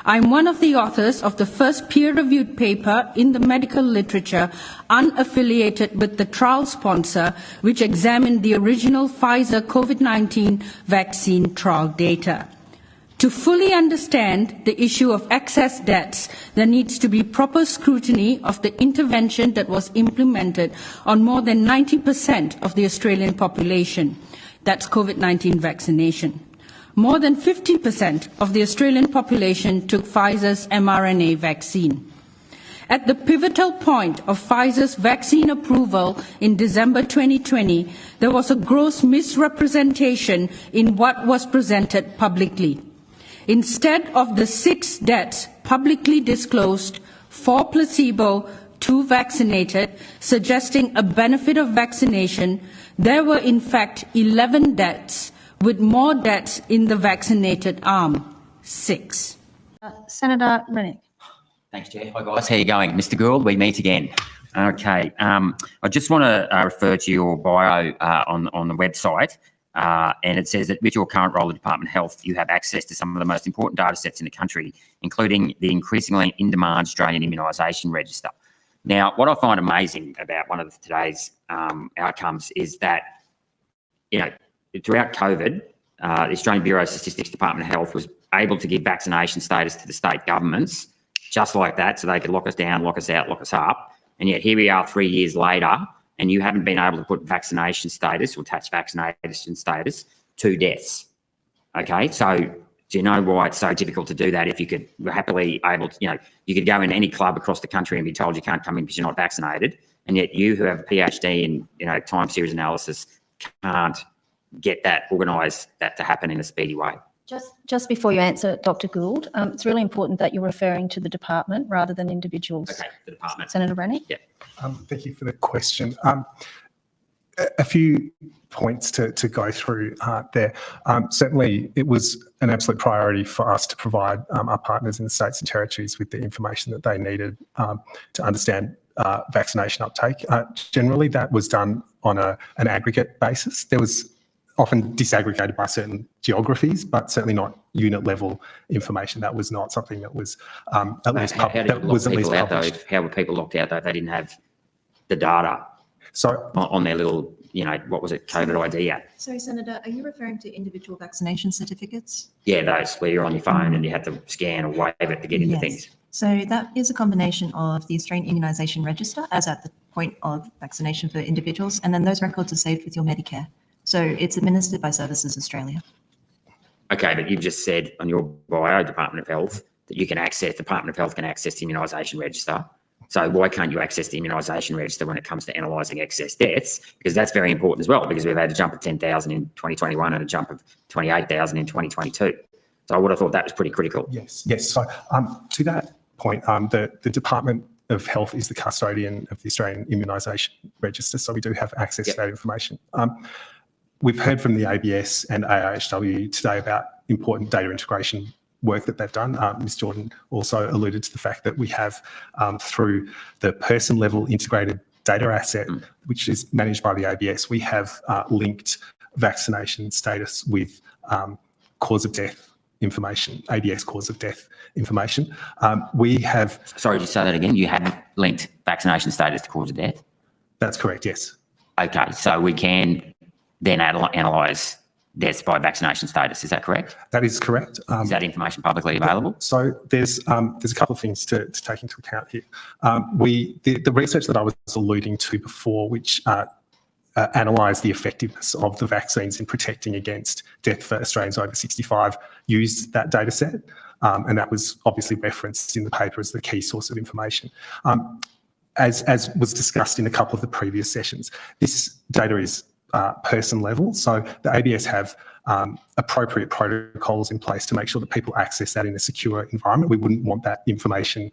I'm one of the authors of the first peer-reviewed paper in the medical literature unaffiliated with the trial sponsor, which examined the original Pfizer COVID-19 vaccine trial data. To fully understand the issue of excess deaths, there needs to be proper scrutiny of the intervention that was implemented on more than 90% of the Australian population. That's COVID-19 vaccination. More than 50% of the Australian population took Pfizer's mRNA vaccine. At the pivotal point of Pfizer's vaccine approval in December 2020, there was a gross misrepresentation in what was presented publicly. Instead of the 6 deaths publicly disclosed, 4 placebo, 2 vaccinated, suggesting a benefit of vaccination, there were in fact 11 deaths, with more deaths in the vaccinated arm, 6. Senator Rennick. Thanks, Chair. Hi, guys. How are you going? Mr. Gould, we meet again. Okay. I just want to refer to your bio on the website. And it says that with your current role at Department of Health, you have access to some of the most important data sets in the country, including the increasingly in-demand Australian Immunisation Register. Now, what I find amazing about one of today's outcomes is that, throughout COVID, the Australian Bureau of Statistics Department of Health was able to give vaccination status to the state governments just like that, so they could lock us down, lock us out, lock us up. And yet here we are 3 years later, and you haven't been able to put vaccination status or attach vaccination status to deaths. Okay, so do you know why it's so difficult to do that if you could happily able to, you could go in any club across the country and be told you can't come in because you're not vaccinated, and yet you who have a PhD in, time series analysis can't get that, organise that to happen in a speedy way? Just before you answer, Dr. Gould, it's really important that you're referring to the department rather than individuals. Okay, the department. Senator Rennick? Yeah. Thank you for the question. A few points to go through there. Certainly, it was an absolute priority for us to provide our partners in the states and territories with the information that they needed to understand vaccination uptake. Generally, that was done on an aggregate basis. There was often disaggregated by certain geographies, but certainly not unit-level information. That was not something that was at least public. How were people locked out though if they didn't have the data on their little, what was it, COVID ID app? Sorry, Senator, are you referring to individual vaccination certificates? Yeah, those where you're on your phone and you have to scan or wave it to get into things. So that is a combination of the Australian Immunisation Register as at the point of vaccination for individuals, and then those records are saved with your Medicare. So it's administered by Services Australia. Okay, but you've just said on your bio, Department of Health, that Department of Health can access the immunisation register. So why can't you access the immunisation register when it comes to analysing excess deaths? Because that's very important as well, because we've had a jump of 10,000 in 2021 and a jump of 28,000 in 2022. So I would have thought that was pretty critical. Yes. So to that point, the Department of Health is the custodian of the Australian Immunisation Register, so we do have access to that information. We've heard from the ABS and AIHW today about important data integration work that they've done. Ms Jordan also alluded to the fact that we have, through the person-level integrated data asset, which is managed by the ABS, we have linked vaccination status with cause of death information, ABS cause of death information. We have... Sorry, just say that again. You haven't linked vaccination status to cause of death? That's correct, yes. Okay, so we can then analyse deaths by vaccination status. Is that correct? That is correct. Is that information publicly available? So there's a couple of things to take into account here. The research that I was alluding to before, which analysed the effectiveness of the vaccines in protecting against death for Australians over 65, used that data set, and that was obviously referenced in the paper as the key source of information. As was discussed in a couple of the previous sessions, this data is person level. So the ABS have appropriate protocols in place to make sure that people access that in a secure environment. We wouldn't want that information.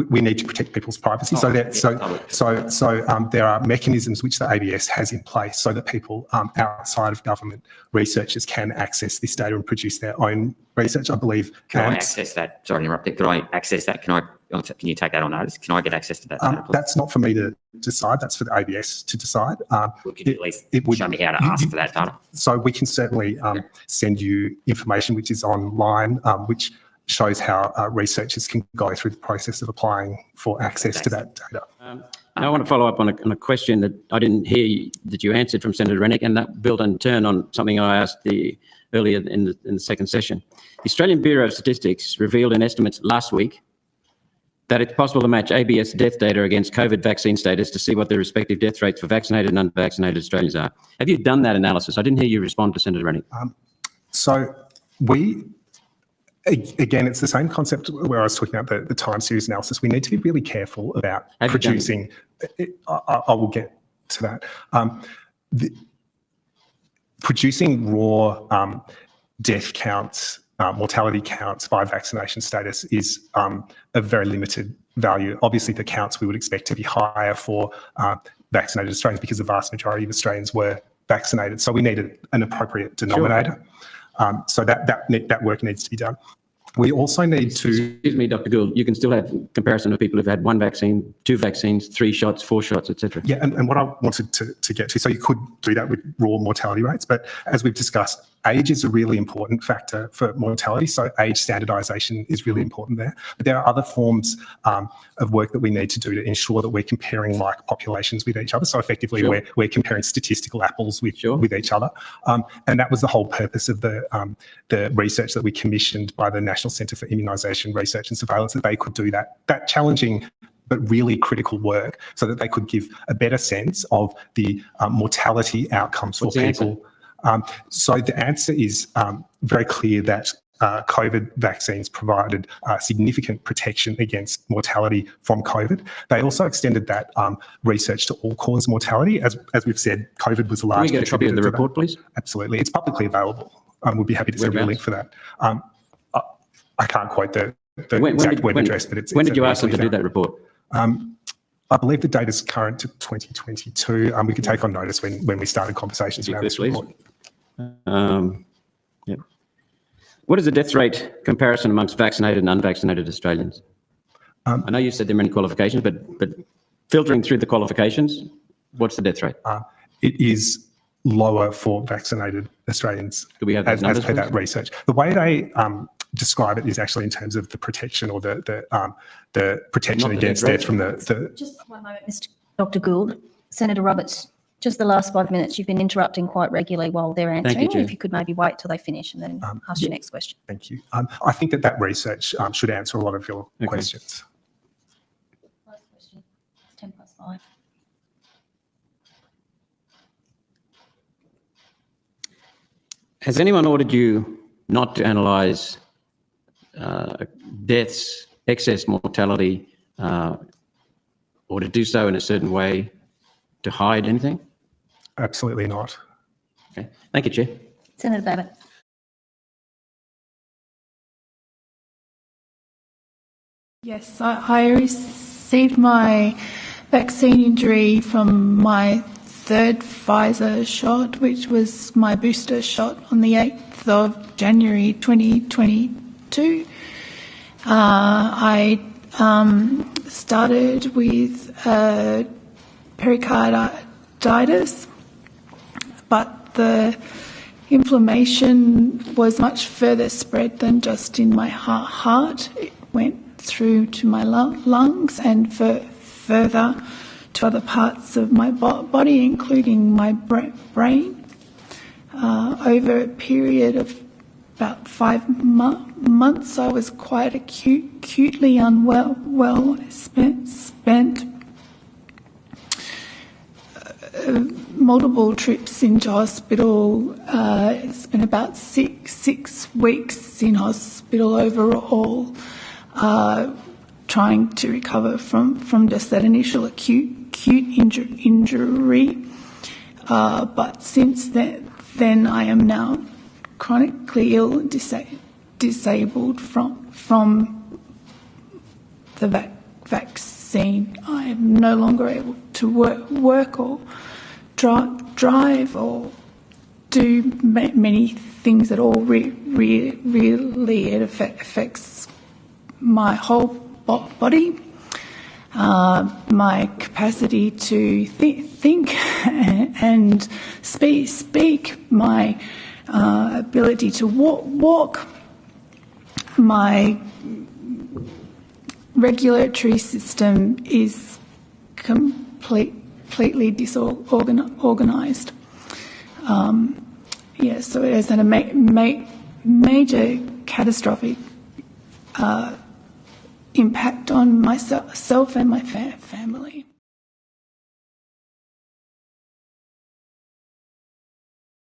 We need to protect people's privacy. So there are mechanisms which the ABS has in place so that people outside of government researchers can access this data and produce their own research. I believe. Can I access that? Sorry to interrupt. Can I access that? Can you take that on notice? Can I get access to that data, that's not for me to decide. That's for the ABS to decide. Could you at least show me how to ask for that data? So we can certainly send you information which is online, which shows how researchers can go through the process of applying for access to that data. I want to follow up on a question that I didn't hear that you answered from Senator Rennick, and that built in turn on something I asked earlier in the second session. The Australian Bureau of Statistics revealed in estimates last week that it's possible to match ABS death data against COVID vaccine status to see what the respective death rates for vaccinated and unvaccinated Australians are. Have you done that analysis? I didn't hear you respond to Senator Rennick. So again, it's the same concept where I was talking about the time series analysis. We need to be really careful about producing. I will get to that. Producing raw death counts, mortality counts by vaccination status is of very limited value. Obviously, the counts we would expect to be higher for vaccinated Australians because the vast majority of Australians were vaccinated. So we needed an appropriate denominator. Sure. So that work needs to be done. We also need to... Excuse me, Dr. Gould, you can still have comparison of people who've had 1 vaccine, 2 vaccines, 3 shots, 4 shots, etc. Yeah, and what I wanted to get to, so you could do that with raw mortality rates, but as we've discussed, age is a really important factor for mortality, so age standardisation is really important there. But there are other forms of work that we need to do to ensure that we're comparing like populations with each other. So effectively, sure, we're comparing statistical apples with each other. And that was the whole purpose of the research that we commissioned by the National Centre for Immunisation Research and Surveillance, that they could do that challenging but really critical work so that they could give a better sense of the mortality outcomes for people. So the answer is very clear that COVID vaccines provided significant protection against mortality from COVID. They also extended that research to all-cause mortality. As we've said, COVID was a large... Can we get a copy of the report, please? Absolutely. It's publicly available. We'll be happy to send you a link for that. I can't quote the exact web address, but it's... When did you ask them to do that report? I believe the data's current to 2022. We could take on notice when we started conversations around this report. Yep. What is the death rate comparison amongst vaccinated and unvaccinated Australians? I know you said there are many qualifications, but filtering through the qualifications, what's the death rate? It is lower for vaccinated Australians. Do we have as per that research? The way they describe it is actually in terms of the protection or the protection against death from the... Just one moment, Mr. Dr. Gould. Senator Roberts, just the last 5 minutes, you've been interrupting quite regularly while they're answering. Thank you, if you could maybe wait till they finish and then ask your next question. Thank you. I think that research should answer a lot of your questions. Last question. It's 5:10. Has anyone ordered you not to analyse deaths, excess mortality, or to do so in a certain way to hide anything? Absolutely not. Okay. Thank you, Chair. Senator Babbitt. Yes, I received my vaccine injury from my 3rd Pfizer shot, which was my booster shot on the 8th of January 2022. I started with pericarditis, but the inflammation was much further spread than just in my heart. It went through to my lungs and further to other parts of my body, including my brain. Over a period of about 5 months, I was quite acutely unwell. I spent multiple trips into hospital. Spent about six weeks in hospital overall, trying to recover from just that initial acute injury. But since then I am now chronically ill and disabled from the vaccine. I am no longer able to work or drive or do many things at all. Really, it affects my whole body, my capacity to think and speak, my ability to walk. my regulatory system is completely disorganised. Yeah, so it has had a major catastrophic impact on myself and my family.